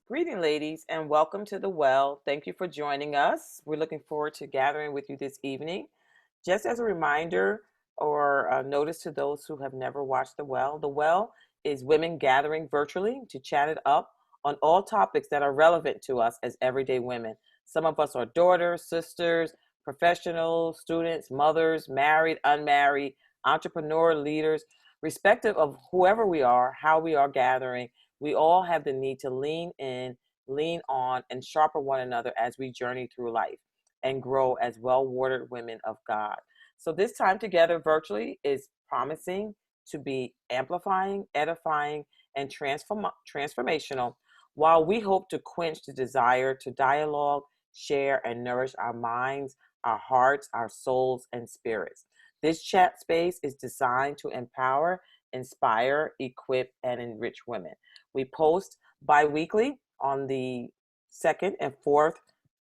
Greeting, ladies, and welcome to The Well. Thank you for joining us. We're looking forward to gathering with you this evening. Just as a reminder or a notice to those who have never watched The Well is women gathering virtually to chat it up on all topics that are relevant to us as everyday women. Some of us are daughters, sisters, professionals, students, mothers, married, unmarried, entrepreneur leaders, respective of whoever we are, how we are gathering. We all have the need to lean in, lean on, and sharpen one another as we journey through life and grow as well watered women of God. So, this time together virtually is promising to be amplifying, edifying, and transformational, while we hope to quench the desire to dialogue, share, and nourish our minds, our hearts, our souls, and spirits. This chat space is designed to empower, inspire, equip, and enrich women. We post bi weekly on the second and fourth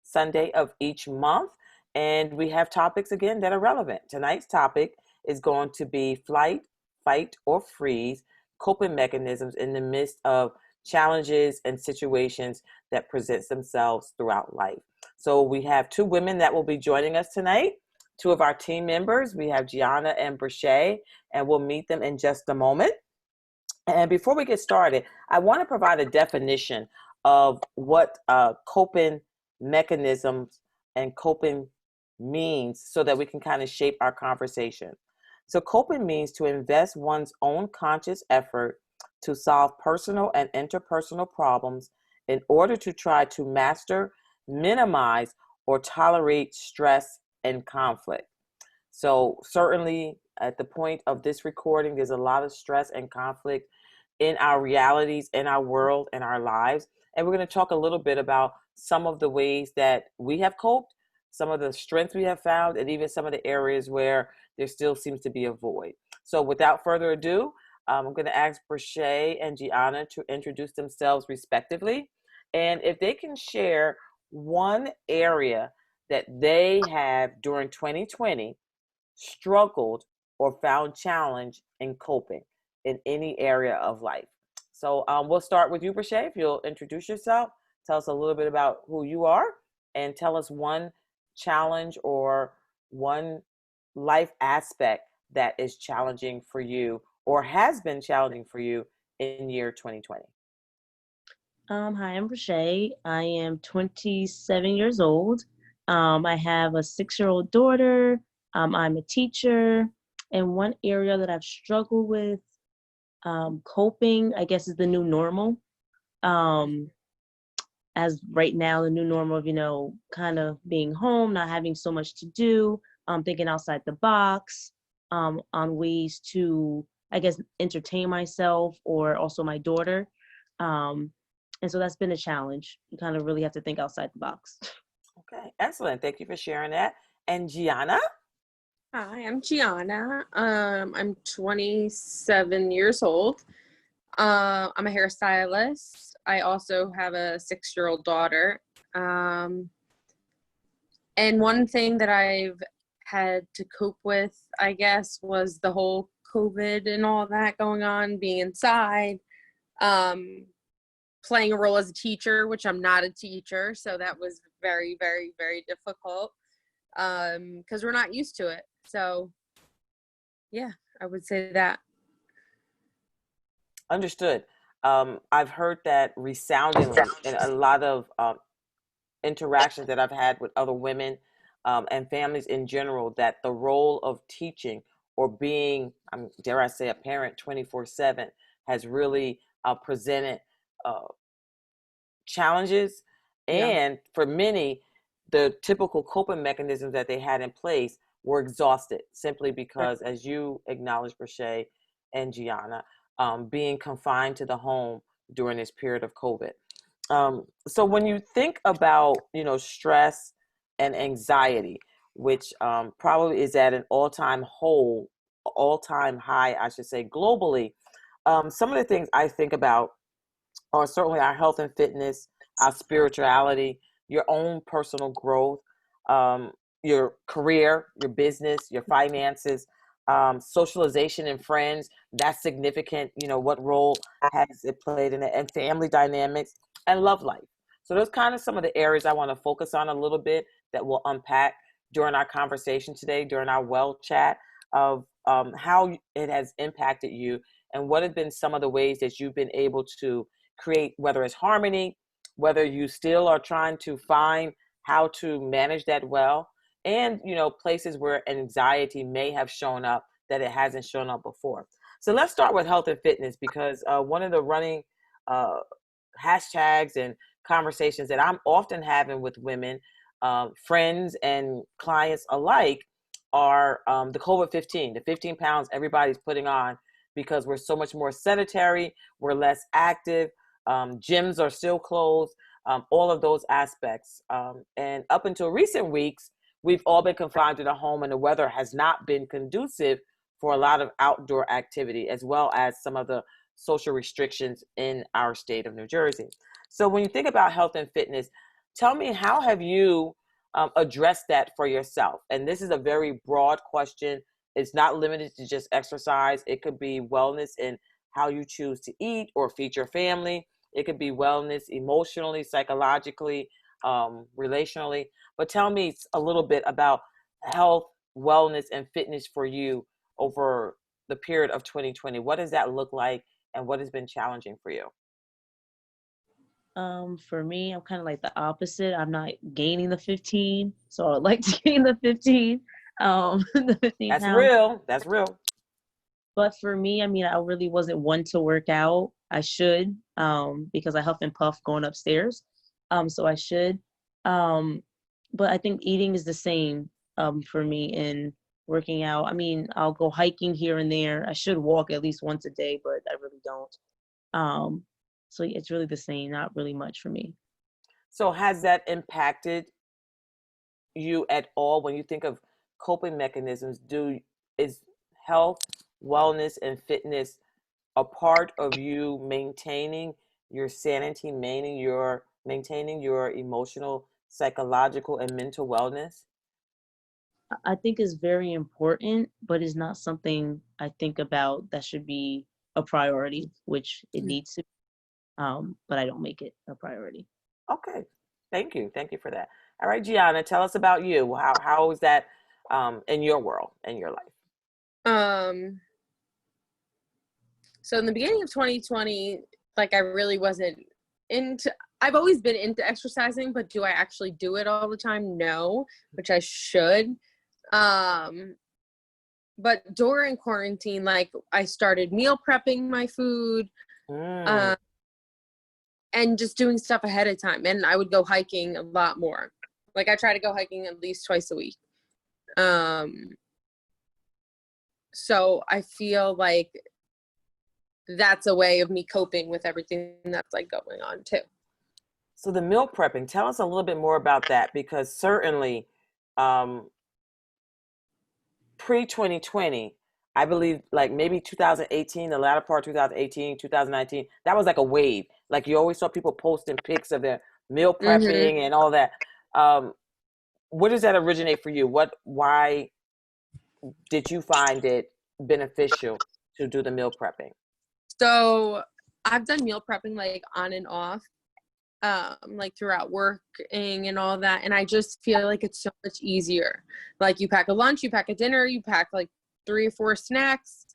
Sunday of each month. And we have topics again that are relevant. Tonight's topic is going to be flight, fight, or freeze coping mechanisms in the midst of challenges and situations that present themselves throughout life. So we have two women that will be joining us tonight. Two of our team members. We have Gianna and Brashay, and we'll meet them in just a moment. And before we get started, I want to provide a definition of what coping mechanisms and coping means so that we can kind of shape our conversation. So, coping means to invest one's own conscious effort to solve personal and interpersonal problems in order to try to master, minimize, or tolerate stress and conflict. So, certainly at the point of this recording, there's a lot of stress and conflict in our realities, in our world, in our lives. And we're going to talk a little bit about some of the ways that we have coped, some of the strengths we have found, and even some of the areas where there still seems to be a void. So, without further ado, I'm going to ask Brashay and Gianna to introduce themselves respectively. And if they can share one area that they have during 2020 struggled or found challenge in coping in any area of life. So we'll start with you, Brashay. If you'll introduce yourself, tell us a little bit about who you are, and tell us one challenge or one life aspect that is challenging for you or has been challenging for you in year 2020. Hi, I'm Brashay. I am 27 years old. I have a 6-year-old daughter. I'm a teacher. And one area that I've struggled with coping, I guess, is the new normal. Um, as right now, the new normal of, kind of being home, not having so much to do, thinking outside the box, on ways to, I guess, entertain myself or also my daughter. Um, and so that's been a challenge. You kind of really have to think outside the box. Okay, excellent. Thank you for sharing that. And Gianna? Hi, I'm Gianna. I'm 27 years old. I'm a hairstylist. I also have a 6-year-old daughter. And one thing that I've had to cope with, I guess, was the whole COVID and all that going on, being inside, playing a role as a teacher, which I'm not a teacher. So that was very, very, very difficult because we're not used to it. So, yeah, I would say that. Understood. I've heard that resoundingly in a lot of interactions that I've had with other women and families in general, that the role of teaching or being, dare I say, a parent 24/7 has really presented uh, challenges. Yeah. And for many, the typical coping mechanisms that they had in place were exhausted simply because, as you acknowledged, Brashay and Gianna, being confined to the home during this period of COVID. So when you think about, stress and anxiety, which probably is at an all-time high, I should say, globally, some of the things I think about are certainly our health and fitness, our spirituality, your own personal growth, your career, your business, your finances, socialization and friends. That's significant. What role has it played in it? And family dynamics. and love life. So those kind of some of the areas I want to focus on a little bit that we'll unpack during our conversation today, during our well chat of how it has impacted you and what have been some of the ways that you've been able to create, whether it's harmony, whether you still are trying to find how to manage that well, and places where anxiety may have shown up that it hasn't shown up before. So let's start with health and fitness because one of the running uh, hashtags and conversations that I'm often having with women, friends and clients alike, are the COVID-15, the 15 pounds everybody's putting on because we're so much more sedentary, we're less active, gyms are still closed, all of those aspects. And up until recent weeks, we've all been confined to the home and the weather has not been conducive for a lot of outdoor activity, as well as some of the social restrictions in our state of New Jersey. So when you think about health and fitness, tell me, how have you addressed that for yourself? And this is a very broad question. It's not limited to just exercise. It could be wellness in how you choose to eat or feed your family. It could be wellness emotionally, psychologically, relationally. But tell me a little bit about health, wellness, and fitness for you over the period of 2020. What does that look like, and what has been challenging for you? For me, I'm kind of like the opposite. I'm not gaining the 15, so I'd like to gain the 15, the 15 That's pounds. real. That's real. But for me, I mean, I really wasn't one to work out. I should, because I huff and puff going upstairs. So I should. Um, but I think eating is the same, for me in working out. I mean, I'll go hiking here and there. I should walk at least once a day, but I really don't. Um, so it's really the same, not really much for me. So has that impacted you at all when you think of coping mechanisms? Is health, wellness, and fitness a part of you maintaining your sanity, maintaining your emotional, psychological, and mental wellness? I think is very important, but it's not something I think about that should be a priority, which it needs to, but I don't make it a priority. Okay. Thank you for that. All right, Gianna, tell us about you. How is that in your world, in your life? Um, so in the beginning of 2020, like I really wasn't into, I've always been into exercising, but do I actually do it all the time? No, which I should. Um, but during quarantine, like I started meal prepping my food, Mm. uh, and just doing stuff ahead of time. And I would go hiking a lot more. Like I try to go hiking at least twice a week. Um, so I feel like that's a way of me coping with everything that's like going on too. So the meal prepping, tell us a little bit more about that because certainly um, pre 2020, I believe like maybe 2018, the latter part 2018, 2019, that was like a wave. Like you always saw people posting pics of their meal Mm-hmm. prepping and all that. Um, where does that originate for you? Why did you find it beneficial to do the meal prepping? So I've done meal prepping like on and off, like throughout working and all that. And I just feel like it's so much easier. Like you pack a lunch, you pack a dinner, you pack like 3 or 4 snacks,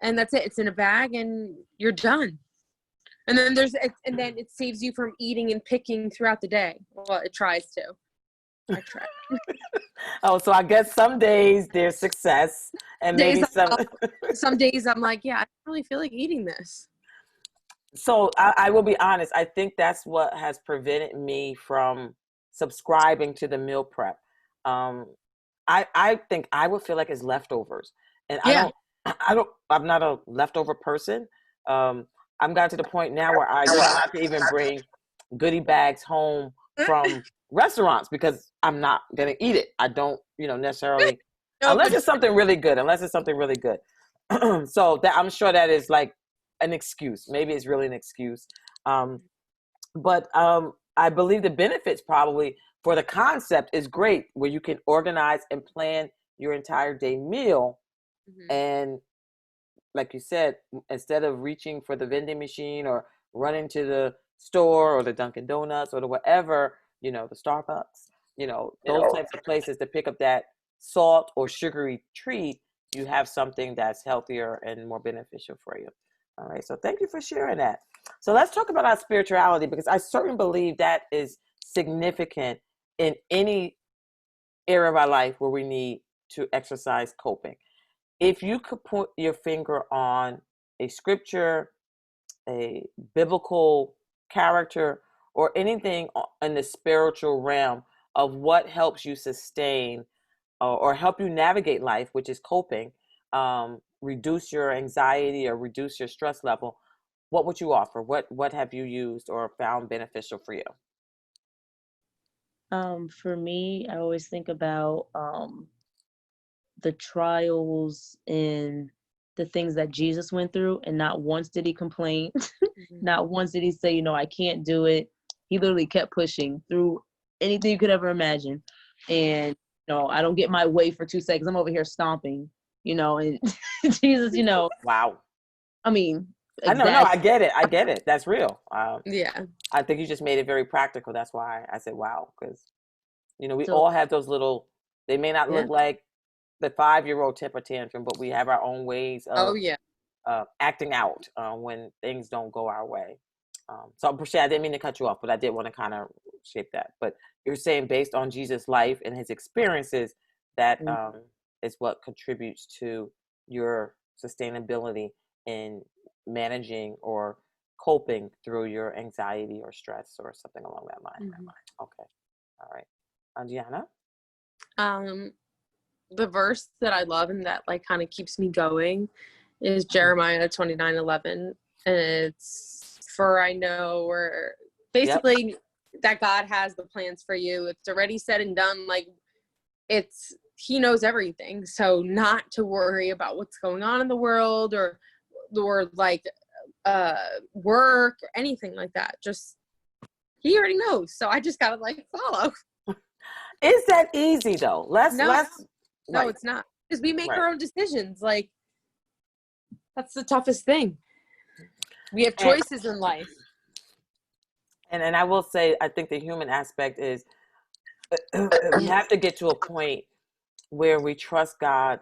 and that's it. It's in a bag and you're done. And then and then it saves you from eating and picking throughout the day. Well, it tries to. I try. Oh, so I guess some days there's success and Days, maybe some. some days I'm like, yeah, I don't really feel like eating this. So I will be honest. I think that's what has prevented me from subscribing to the meal prep. Um, I think I would feel like it's leftovers, and Yeah. I'm not a leftover person. Um, I'm gotten to the point now where I try not to even bring goodie bags home from restaurants because I'm not gonna eat it. I don't, necessarily, No, unless but it's something really good. Unless it's something really good. So that I'm sure that is like an excuse. Maybe it's really an excuse. Um, but I believe the benefits probably for the concept is great, where you can organize and plan your entire day meal. Mhm. And like you said, instead of reaching for the vending machine or running to the store or the Dunkin' Donuts or the whatever, the Starbucks, those types of places to pick up that salt or sugary treat, you have something that's healthier and more beneficial for you. All right. So thank you for sharing that. So let's talk about our spirituality, because I certainly believe that is significant in any area of our life where we need to exercise coping. If you could put your finger on a scripture, a biblical character, or anything in the spiritual realm of what helps you sustain or help you navigate life, which is coping, reduce your anxiety or reduce your stress level, what would you offer? What have you used or found beneficial for you? For me, I always think about the trials and the things that Jesus went through, and not once did he complain. Mhm. Not once did he say, I can't do it. He literally kept pushing through anything you could ever imagine. And, I don't get my way for 2 seconds. I'm over here stomping, and Jesus, Wow. I mean, I know, no, exactly. I get it. That's real. Yeah. I think you just made it very practical. That's why I said wow, because we So, all have those little. They may not yeah. look like the 5-year-old temper tantrum, but we have our own ways Oh of yeah. acting out when things don't go our way. So, Brashad, I didn't mean to cut you off, but I did want to kind of shape that. But you're saying based on Jesus' life and his experiences, that Mm. is what contributes to your sustainability in managing or coping through your anxiety or stress or something along that line. Mhm. Okay. All right. Gianna? Um, the verse that I love and that like kind of keeps me going is Mhm. Jeremiah 29:11, and it's for I know, or Yep. basically that God has the plans for you. It's already said and done. Like he knows everything, so not to worry about what's going on in the world or like work or anything like that. Just he already knows, so I just gotta like follow. Is that easy though? No, Let's no, right, it's not, because we make right. our own decisions. Like that's the toughest thing. We have And choices in life. and I will say, I think the human aspect is we have to get to a point where we trust God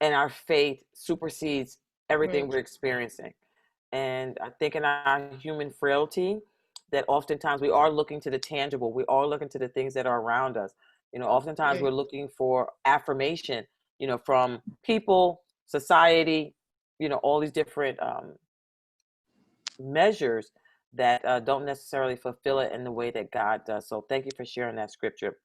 and our faith supersedes everything Mhm. we're experiencing. And I think in our human frailty, that oftentimes we are looking to the tangible. We are looking to the things that are around us. Oftentimes we're Right. looking for affirmation, from people, society, all these different measures that don't necessarily fulfill it in the way that God does. So thank you for sharing that scripture.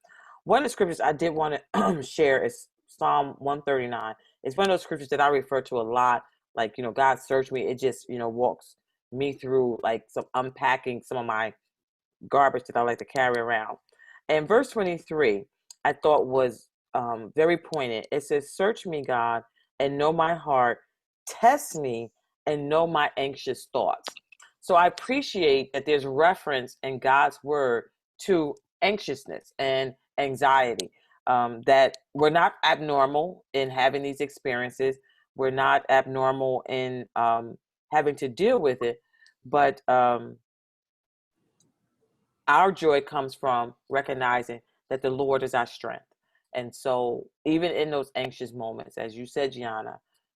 One of the scriptures I did want to share is Psalm 139. It's one of those scriptures that I refer to a lot. Like, God search me. It just, walks me through like some unpacking some of my garbage that I like to carry around. And verse 23, I thought was very poignant. It says, search me, God, and know my heart. Test me and know my anxious thoughts. So I appreciate that there's reference in God's word to anxiousness and anxiety, that we're not abnormal in having these experiences. We're not abnormal in having to deal with it. But our joy comes from recognizing that the Lord is our strength. And so, even in those anxious moments, as you said, Gianna,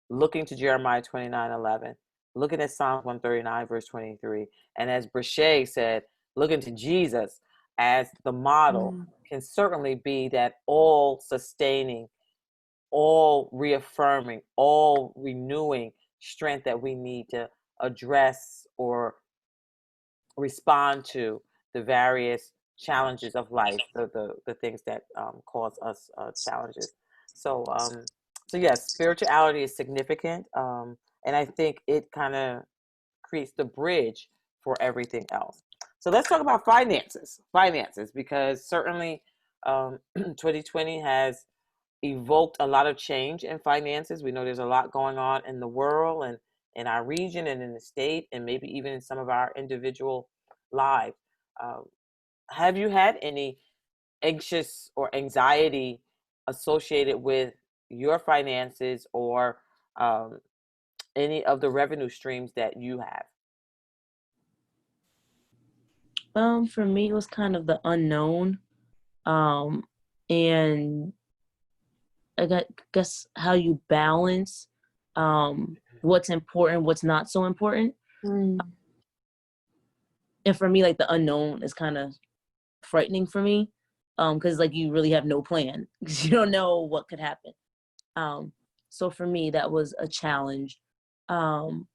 looking to Jeremiah 29:11, looking at Psalms 139, verse 23, and as Brachet said, looking to Jesus as the model Mm. can certainly be that all sustaining, all reaffirming, all renewing strength that we need to address or respond to the various challenges of life, the things that cause us challenges. So yes, spirituality is significant, and I think it kind of creates the bridge for everything else. So let's talk about finances. Finances, because certainly 2020 has evoked a lot of change in finances. We know there's a lot going on in the world and in our region and in the state, and maybe even in some of our individual lives. Uh, have you had any anxious or anxiety associated with your finances or um, any of the revenue streams that you have? For me, it was kind of the unknown, um, and guess how you balance what's important, what's not so important. Mm. And for me, like the unknown is kind of frightening for me, because like you really have no plan because you don't know what could happen. Um, so for me, that was a challenge. Um,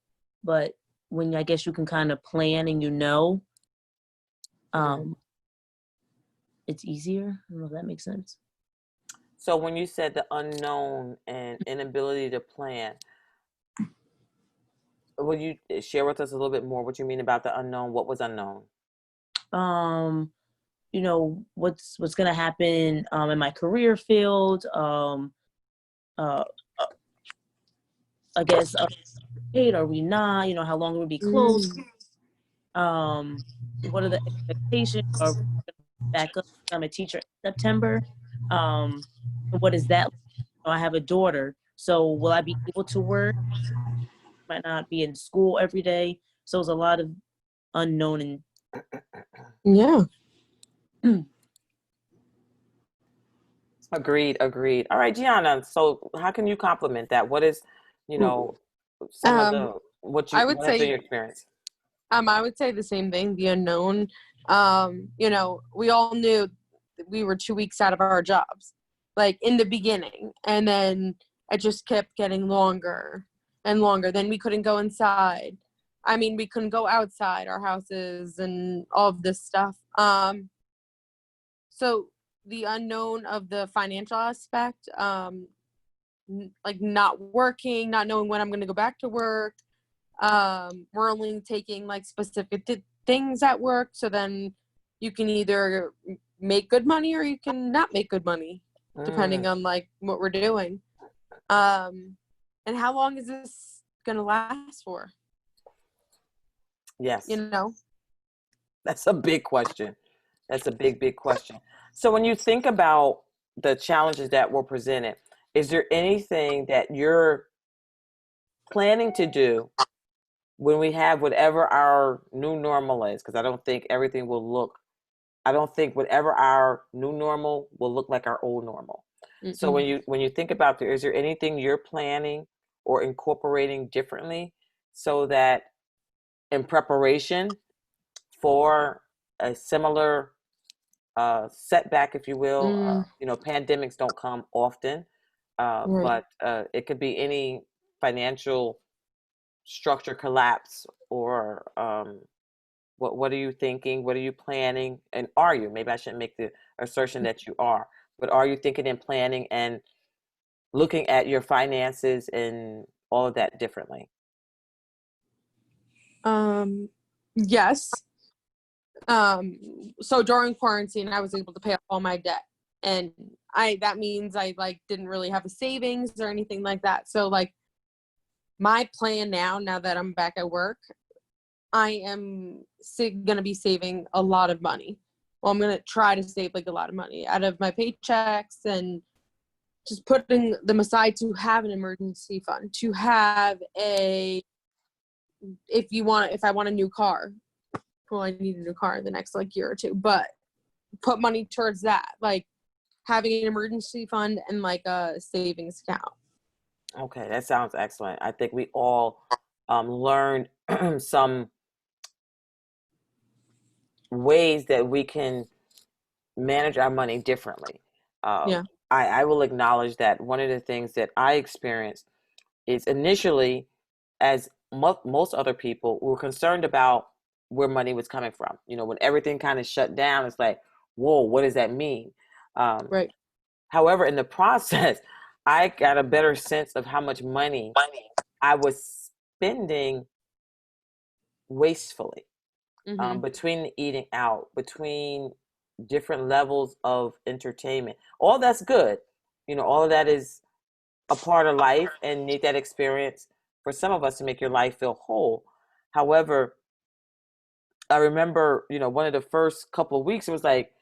but when I guess you can kind of plan and Mhm. um, it's easier. I don't know if that makes sense. So when you said the unknown and inability to plan, will you share with us a little bit more what you mean about the unknown? What was unknown? Um, what's gonna happen in my career field. Uh, I guess paid are we not? How long will we be closed? Mm. Um, what are the expectations? Are we back up? I'm a teacher in September. Um, what is that? I have a daughter, so will I be able to work? Might not be in school every day. So it's a lot of unknown and Yeah. Agreed, agreed. All right, Gianna. So how can you complement that? What is, you know, some of Um, the what I would what has been say your experience? I would say the same thing, the unknown. We all knew that we were 2 weeks out of our jobs, like in the beginning, and then it just kept getting longer and longer. Then we couldn't go inside. I mean, we couldn't go outside our houses and all of this stuff. So the unknown of the financial aspect, like not working, not knowing when I'm going to go back to work. We're only taking like specific things at work, so then you can either make good money or you can not make good money Mm, depending on like what we're doing. And how long is this gonna last for, you yes, know? that's a big question. That's a big, big question. So when you think about the challenges that were presented, is there anything that you're planning to do when we have whatever our new normal is? Because I don't think whatever our new normal will look like our old normal. So Mm-mm. when you think about there, is there anything you're planning or incorporating differently so that in preparation for a similar setback, if you will? Mm, Pandemics don't come often, right. but it could be any financial structure collapse or what are you thinking? What are you planning? And are you? Maybe I shouldn't make the assertion that you are, but are you thinking and planning and looking at your finances and all of that differently? um yes. So during quarantine I was able to pay off all my debt, and I that means I like didn't really have a savings or anything like that. So like my plan now that I'm back at work, I am going to be saving a lot of money. Well, I'm going to try to save like a lot of money out of my paychecks and just putting them aside to have an emergency fund, to have if I want a new car. Well, I need a new car in the next like year or two, but put money towards that, like having an emergency fund and like a savings account. Okay, that sounds excellent. I think we all learned some ways that we can manage our money differently. Um, Yeah. I will acknowledge that one of the things that I experienced is initially, as most other people, we were concerned about where money was coming from. When everything kind of shut down, it's like, whoa, what does that mean? Um, Right. However, in the process, I got a better sense of how much money I was spending wastefully, Mm-hmm. between the eating out, between different levels of entertainment. All that's good. All of that is a part of life and need that experience for some of us to make your life feel whole. However, I remember, one of the first couple of weeks, it was like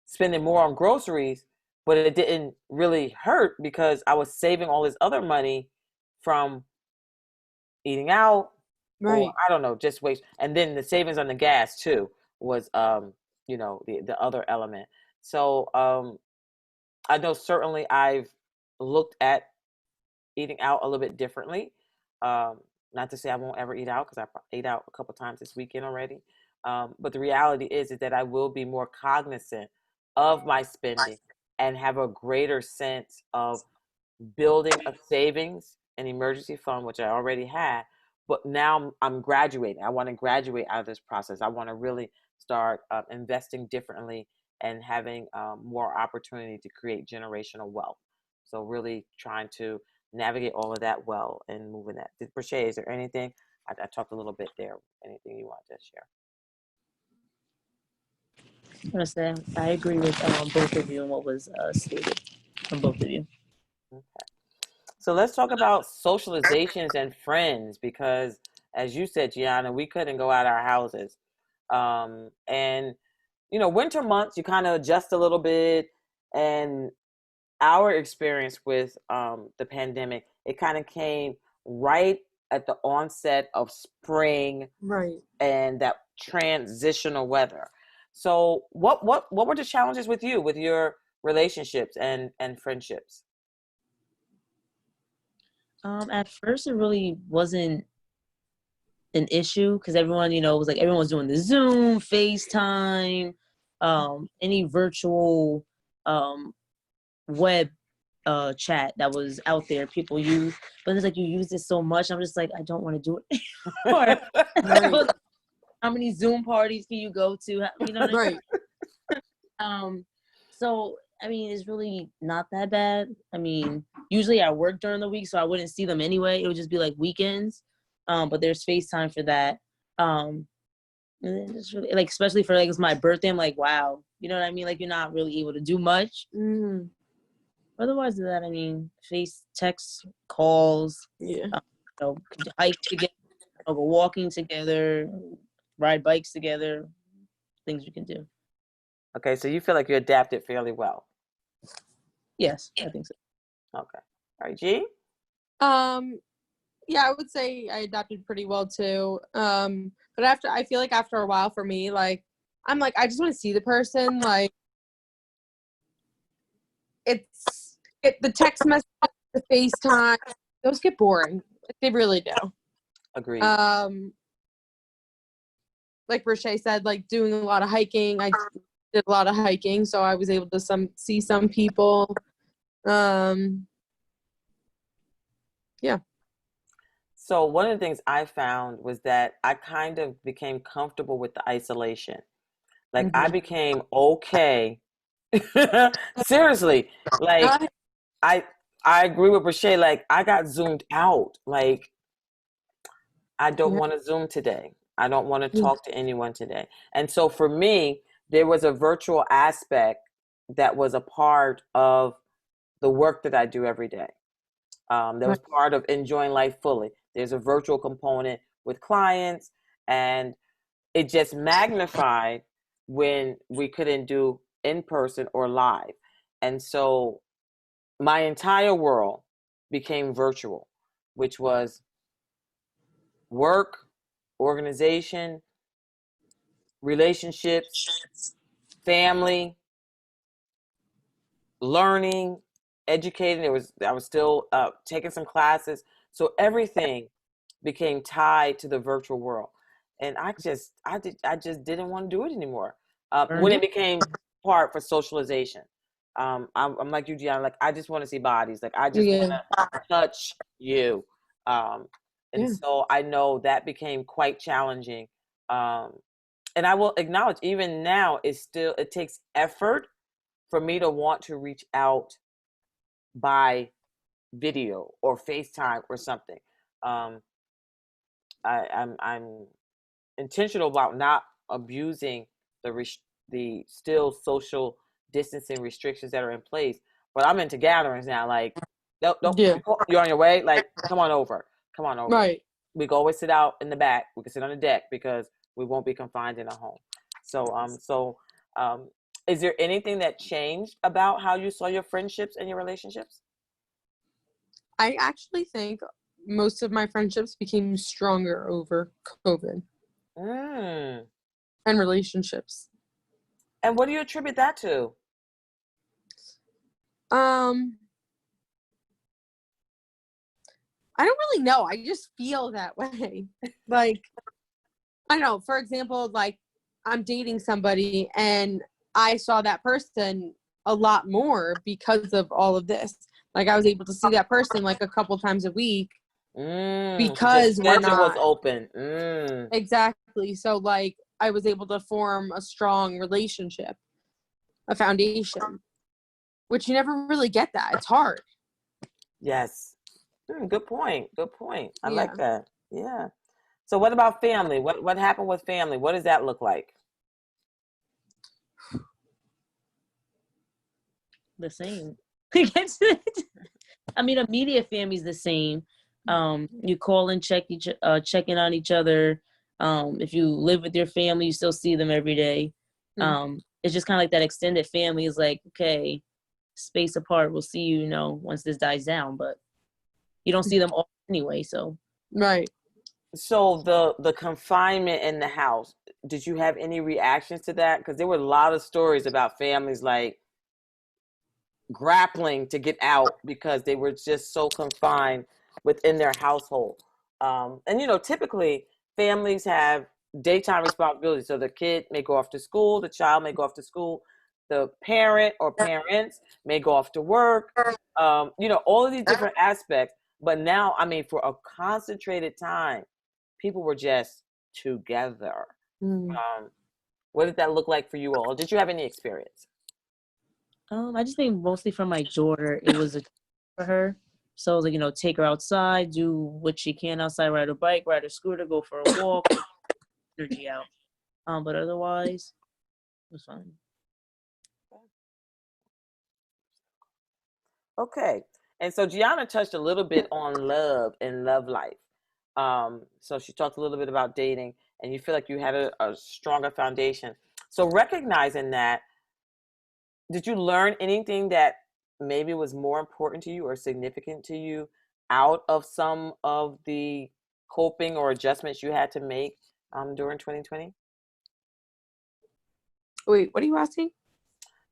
spending more on groceries, but it didn't really hurt because I was saving all this other money from eating out, or Right. I don't know, just waste. And then the savings on the gas too was the other element. So I know certainly I've looked at eating out a little bit differently. Um, Not to say I won't ever eat out, because I ate out a couple times this weekend already. But the reality is that I will be more cognizant of my spending and have a greater sense of building a savings and emergency fund, which I already had. But now I'm graduating. I want to graduate out of this process. I want to really start investing differently and having more opportunity to create generational wealth. So really trying to navigate all of that well and moving that. Brashay, is there anything? I talked a little bit there. Anything you want to share? I'm gonna say I agree with both of you and what was stated from both of you. Okay. So let's talk about socializations and friends, because as you said, Gianna, we couldn't go out our houses. And winter months, you kind of adjust a little bit. And our experience with the pandemic, it kind of came right at the onset of spring Right. and that transitional weather. So what were the challenges with you, with your relationships and friendships? At first, it really wasn't an issue because everyone, was like everyone was doing the Zoom, FaceTime, any virtual web chat that was out there. People use, but it's like you use this so much. I'm just like, I don't want to do it anymore. Right. How many Zoom parties can you go to? You know what I mean? Right. So I mean, it's really not that bad. I mean, usually I work during the week, so I wouldn't see them anyway. It would just be like weekends. But there's FaceTime for that. And then it's really like, especially for like it's my birthday. I'm like, wow, you know what I mean? Like you're not really able to do much. Mm-hmm. Otherwise than that, I mean, face, text, calls, Yeah. hike together, go walking together, ride bikes together, things you can do. Okay, so you feel like you adapted fairly well. Yes, I think so. Okay. All right, G? Yeah, I would say I adapted pretty well too. But I feel like after a while for me, like I'm like I just want to see the person. Like the text message, the FaceTime, those get boring. Like, they really do. Agreed. Like Rashay said, like doing a lot of hiking. I did a lot of hiking, so I was able to see some people. Yeah. So one of the things I found was that I kind of became comfortable with the isolation. Like I Mm-hmm. became okay. Seriously, like I I agree with Brashay. Like I got zoomed out. Like I don't Yeah. want to Zoom today. I don't want to Yeah. talk to anyone today. And so for me, there was a virtual aspect that was a part of the work that I do every day. That was Right. part of enjoying life fully. There's a virtual component with clients, and it just magnified when we couldn't do in person or live. And so my entire world became virtual, which was work, organization, relationships, family, learning, educating. I was still taking some classes, so everything became tied to the virtual world, and I just didn't want to do it anymore. When Burned it it. became part for socialization, I'm like you, Gianna. Like I just want to see bodies. Like I just want Yeah. to touch you, um, and Yeah. so I know that became quite challenging. Um, and I will acknowledge, even now, it takes effort for me to want to reach out by video or FaceTime or something. Um, I'm intentional about not abusing the still social distancing restrictions that are in place. But I'm into gatherings now. Like, don't Yeah. you're on your way. Like, come on over. Come on over. Right. We can always sit out in the back. We can sit on the deck because we won't be confined in a home. So um, is there anything that changed about how you saw your friendships and your relationships? I actually think most of my friendships became stronger over COVID. Mm. and relationships. And what do you attribute that to? I don't really know. I just feel that way. Like, I don't know, for example, like I'm dating somebody and I saw that person a lot more because of all of this. Like I was able to see that person like a couple times a week The because we're schedule was not open. exactly. So like I was able to form a strong relationship, a foundation, which you never really get that. It's hard. Yes. Good point. Good point. I like Yeah. that. Yeah. So what about family? What happened with family? What does that look like? The same. I mean, immediate family's the same. You call and checking on each other. If you live with your family, you still see them every day. It's just kind of like that extended family is like, okay, space apart. We'll see you, once this dies down, but you don't see them all anyway. So Right. So the confinement in the house, did you have any reactions to that? Because there were a lot of stories about families like grappling to get out because they were just so confined within their household. And typically families have daytime responsibilities. So the kid may go off to school, the child may go off to school, the parent or parents may go off to work. All of these different aspects. But now, I mean, for a concentrated time, people were just together. What did that look like for you all? Did you have any experience? I just think mostly for my daughter, it was a for her. So like, take her outside, do what she can outside, ride her bike, ride her scooter, go for a walk, energy out. But otherwise, it was fine. Okay. And so Gianna touched a little bit on love and love life. So she talked a little bit about dating, and you feel like you had a stronger foundation. So recognizing that, did you learn anything that maybe was more important to you or significant to you out of some of the coping or adjustments you had to make during 2020? Wait, what are you asking?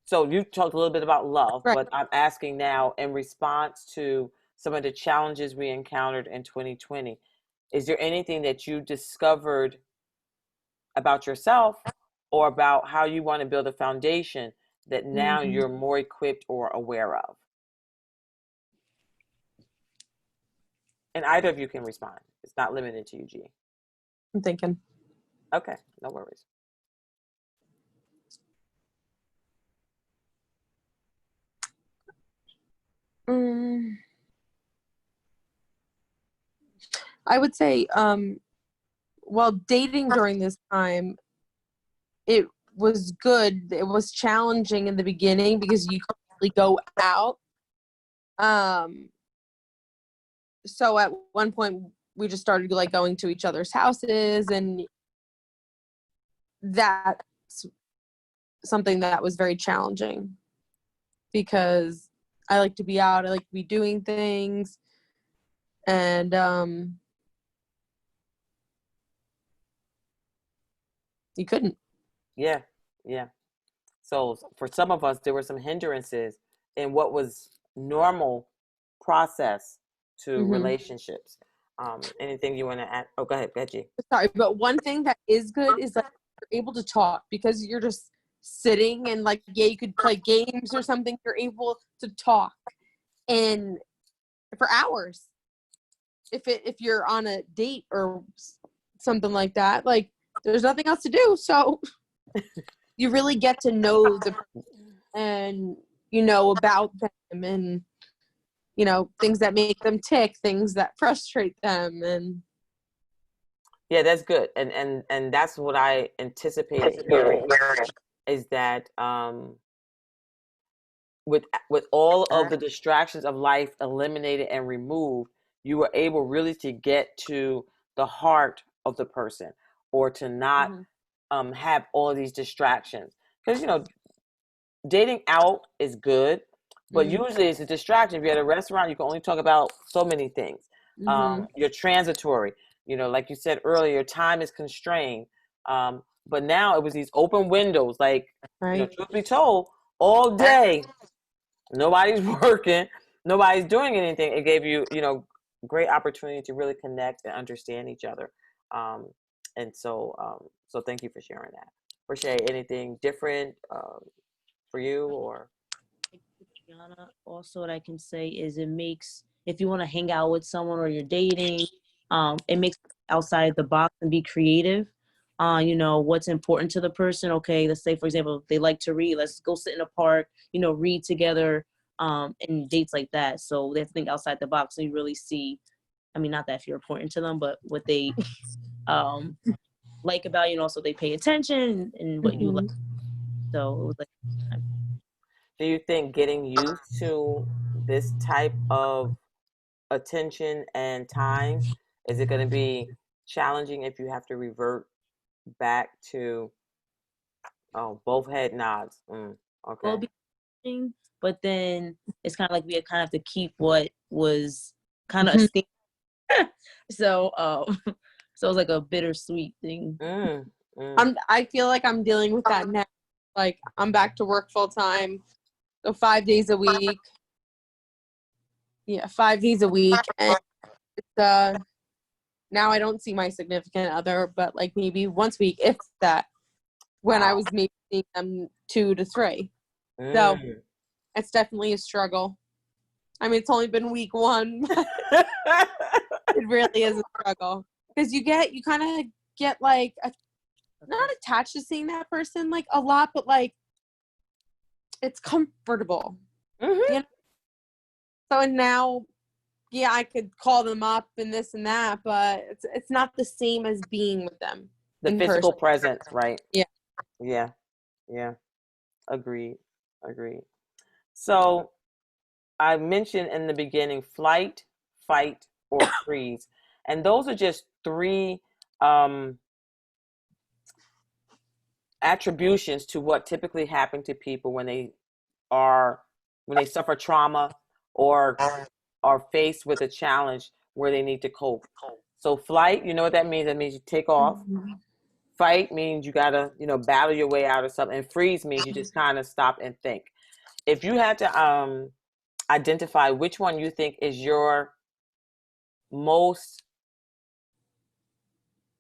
So you talked a little bit about love, Right. but I'm asking now in response to some of the challenges we encountered in 2020. Is there anything that you discovered about yourself or about how you want to build a foundation that now you're more equipped or aware of? And either of you can respond. It's not limited to you, G. I'm thinking. Okay, no worries. I would say, well, dating during this time, it was good. It was challenging in the beginning because you couldn't really go out. So at one point we just started like going to each other's houses, and that's something that was very challenging because I like to be out, I like to be doing things, and you couldn't. Yeah, yeah. So for some of us, there were some hindrances in what was normal process to relationships. Anything you want to add? Oh, go ahead, Veggie. Sorry, but one thing that is good is that you're able to talk because you're just sitting and like, yeah, you could play games or something. You're able to talk and for hours. If you're on a date or something like that, like there's nothing else to do, so you really get to know the and about them, and things that make them tick, things that frustrate them, and Yeah, that's good, and that's what I anticipated hearing is that with all of the distractions of life eliminated and removed, you were able really to get to the heart of the person, or to not have all of these distractions. Because dating out is good, but usually it's a distraction. If you're at a restaurant, you can only talk about so many things. You're transitory. Like you said earlier, time is constrained. But now it was these open windows, like, Right. truth be told, all day, nobody's working, nobody's doing anything. It gave you, great opportunity to really connect and understand each other. Um, and so thank you for sharing that. Rashay, anything different for you or? Brianna, also what I can say is it makes, if you want to hang out with someone or you're dating, it makes outside the box and be creative. What's important to the person. Okay, let's say for example they like to read. Let's go sit in a park. Read together. And dates like that. So they have to think outside the box. So you really see. I mean, not that if you're important to them, but what they um like about you. So they pay attention and what you like. Mhm. So it was like. Do you think getting used to this type of attention and time, is it going to be challenging if you have to revert back to, oh, both head nods? Will Okay. be thing, but then it's kind of like we kind of have to keep what was kind of a sting. So, so it's like a bittersweet thing. Mm, mm. I feel like I'm dealing with that now. Like I'm back to work full time, so 5 days a week. Yeah, 5 days a week, and it's, now I don't see my significant other, but like maybe once a week, if that. When I Wow. was maybe seeing them 2 to 3, so Mm. it's definitely a struggle. I mean, it's only been week 1, but it really is a struggle because you kind of get like not attached to seeing that person like a lot, but like it's comfortable. Hmm. You know? So and now, yeah, I could call them up and this and that, but it's not the same as being with them The in physical person. presence, right? Yeah. Yeah. Yeah. Agreed. Agreed. So I mentioned in the beginning flight, fight, or freeze. And those are just three um, attributions to what typically happen to people are when they suffer trauma or are faced with a challenge where they need to cope. So flight, you know what that means? That means you take off. Mhm. Fight means you gotta, battle your way out of something. And freeze means you just kind of stop and think. If you had to identify which one you think is your most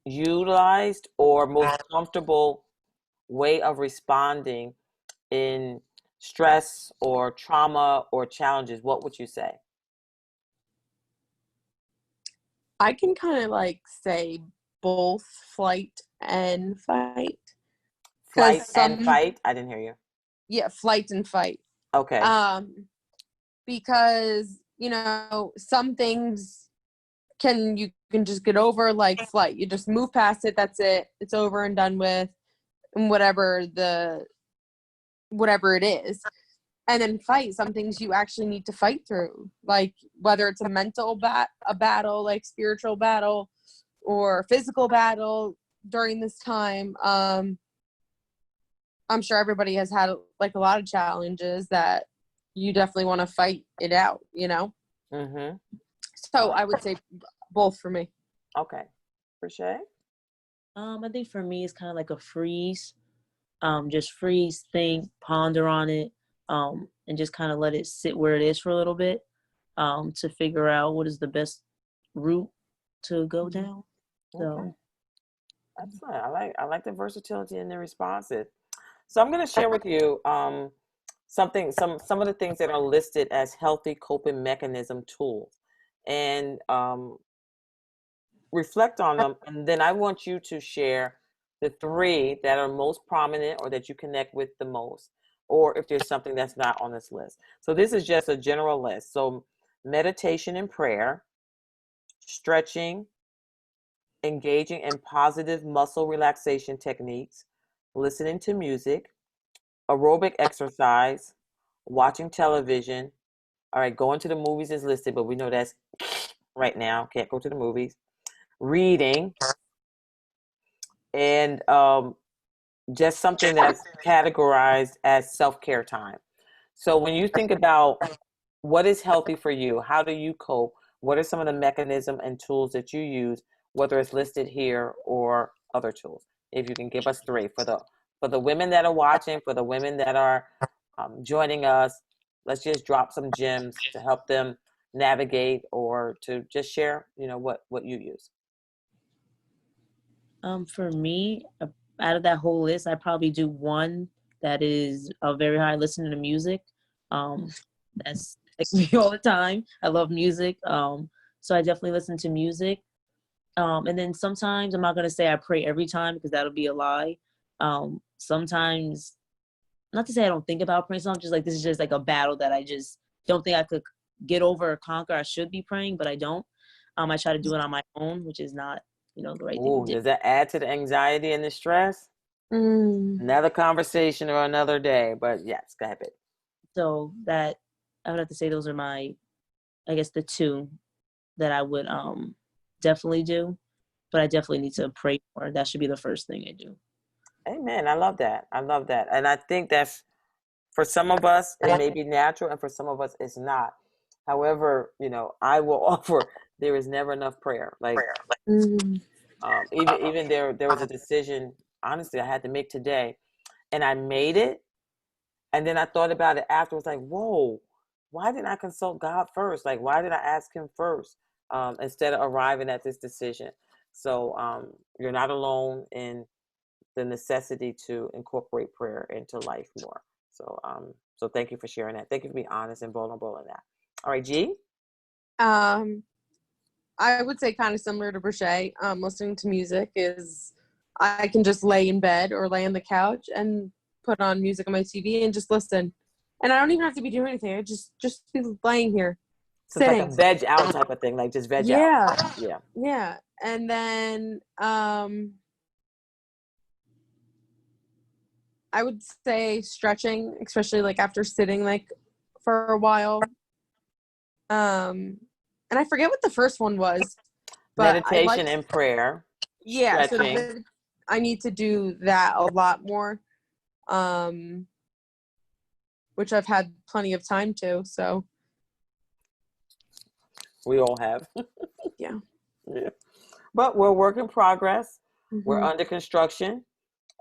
utilized or most comfortable way of responding in stress or trauma or challenges, what would you say? I can kind of like say both flight and fight because Flight and fight? I didn't hear you. yeah, flight and fight. Okay. Um, because some things you can just get over like flight. You just move past it. That's it. It's over and done with, and whatever it is. And then fight some things you actually need to fight through, like whether it's a battle, like spiritual battle, or physical battle during this time. I'm sure everybody has had like a lot of challenges that you definitely want to fight it out. Mm-hmm. So I would say both for me. Okay. For sure. I think for me it's kind of like a freeze. Just freeze, think, ponder on it, and just kind of let it sit where it is for a little bit, to figure out what is the best route to go down. Okay. So, Excellent. I like the versatility in the responses. So I'm going to share with you some of the things that are listed as healthy coping mechanism tools, and reflect on them, and then I want you to share the three that are most prominent or that you connect with the most, or if there's something that's not on this list. So this is just a general list. So meditation and prayer, stretching, engaging in positive muscle relaxation techniques, listening to music, aerobic exercise, watching television. All right, going to the movies is listed, but we know that's right now. Can't go to the movies. Reading, and just something that's categorized as self-care time. So when you think about what is healthy for you, how do you cope? What are some of the mechanism and tools that you use, whether it's listed here or other tools? if you can give us three for the women that are watching, for the women that are joining us. Let's just drop some gems to help them navigate or to just share, what you use. For me, out of that whole list, I probably do one that is very high listening to music. That's like me all the time. I love music. So I definitely listen to music. And then sometimes I'm not gonna say I pray every time because that'll be a lie. Sometimes, not to say I don't think about praying. So I'm just like, this is just like a battle that I just don't think I could get over or conquer. I should be praying, but I don't. I try to do it on my own, which is not, the right thing to Ooh, do. does that add to the anxiety and the stress? Mm. Another conversation or another day, but yes, go ahead, babe. So that I would have to say those are my, I guess, the two that I would definitely do. But I definitely need to pray more. That should be the first thing I do. Amen. I love that. I love that. And I think that's for some of us, it may be natural, and for some of us, it's not. However, I will offer there is never enough prayer. Like Mm. even there was a decision, honestly, I had to make today, and I made it, and then I thought about it afterwards, like, whoa, why didn't I consult God first? Like, why did I ask Him first instead of arriving at this decision? So you're not alone in the necessity to incorporate prayer into life more. So thank you for sharing that. Thank you for being honest and vulnerable in that. All right, G. Um, I would say kind of similar to Brochet. Listening to music is I can just lay in bed or lay on the couch and put on music on my TV and just listen. And I don't even have to be doing anything. I just be laying here, So it's like a sitting. veg out type of thing, like just veg out. Yeah, Yeah. yeah. And then I would say stretching, especially like after sitting like for a while. And I forget what the first one was, but I like, Meditation and prayer, yeah, so stretching. I need to do that a lot more, which I've had plenty of time to. So We all have. yeah. Yeah. But we're work in progress. We're Mm-hmm. under construction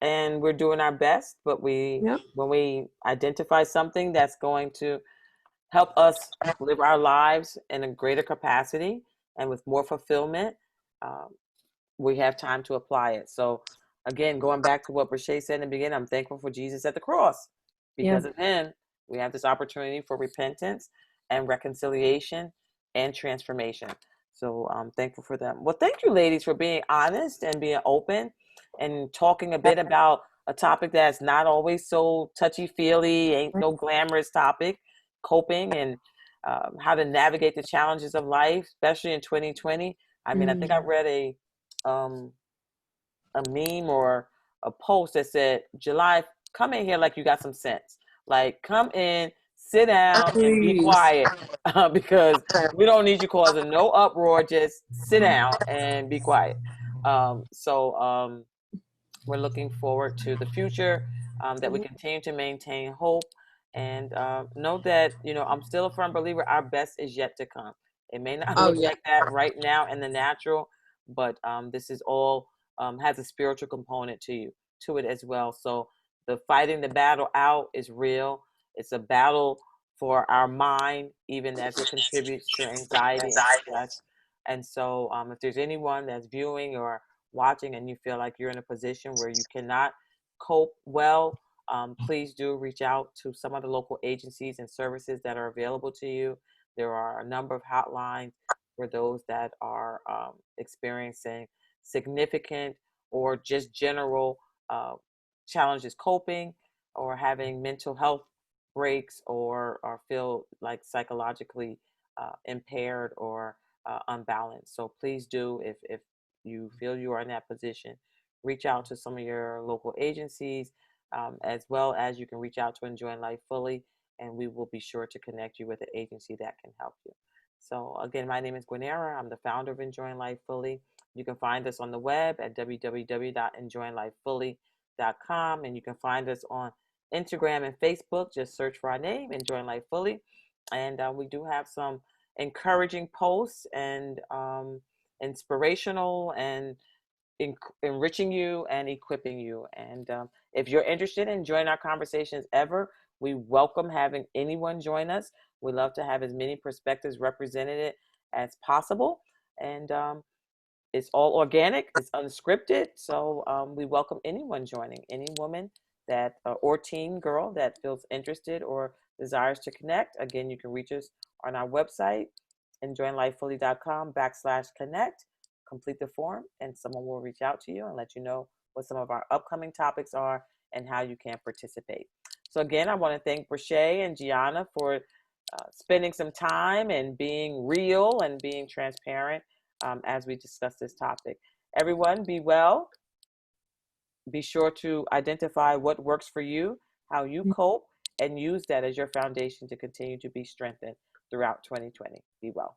and we're doing our best. But Yep. when we identify something that's going to help us live our lives in a greater capacity and with more fulfillment, um, we have time to apply it. So, again, going back to what Brashay said in the beginning, I'm thankful for Jesus at the cross. Yeah. Because of him, we have this opportunity for repentance and reconciliation and transformation. So I'm thankful for them. Well, thank you, ladies, for being honest and being open and talking a bit about a topic that's not always so touchy-feely, ain't no glamorous topic, coping and how to navigate the challenges of life, especially in 2020. I mean, I think I read um, a meme or a post that said, July, come in here like you got some sense. Like, come in, sit down, and be Please. quiet because we don't need you causing no uproar. Just sit down and be quiet. So we're looking forward to the future, that we continue to maintain hope and know that, I'm still a firm believer our best is yet to come. It may not Oh look yeah. like that right now in the natural, but this is all has a spiritual component to it as well. So the fighting the battle out is real. It's a battle for our mind, even as it contributes to anxiety and stress. And so if there's anyone that's viewing or watching and you feel like you're in a position where you cannot cope well, please do reach out to some of the local agencies and services that are available to you. There are a number of hotlines for those that are experiencing significant or just general challenges coping or having mental health breaks or feel like psychologically impaired or unbalanced. So please do, if you feel you are in that position, reach out to some of your local agencies, as well as you can reach out to Enjoying Life Fully, and we will be sure to connect you with an agency that can help you. So again, my name is Gwenera. I'm the founder of Enjoying Life Fully. You can find us on the web at www.enjoyinglifefully.com, and you can find us on Instagram and Facebook. Just search for our name, Enjoying Life Fully, and we do have some encouraging posts and inspirational and enriching you and equipping you. And if you're interested in joining our conversations ever, we welcome having anyone join us. We love to have as many perspectives represented as possible. And it's all organic, it's unscripted. So we welcome anyone joining, any woman that or teen girl that feels interested or desires to connect. Again, you can reach us on our website, enjoyinglifefully.com/connect. Complete the form, and someone will reach out to you and let you know what some of our upcoming topics are and how you can participate. So again, I want to thank Brashay and Gianna for spending some time and being real and being transparent as we discuss this topic. Everyone, be well. Be sure to identify what works for you, how you cope, and use that as your foundation to continue to be strengthened throughout 2020. Be well.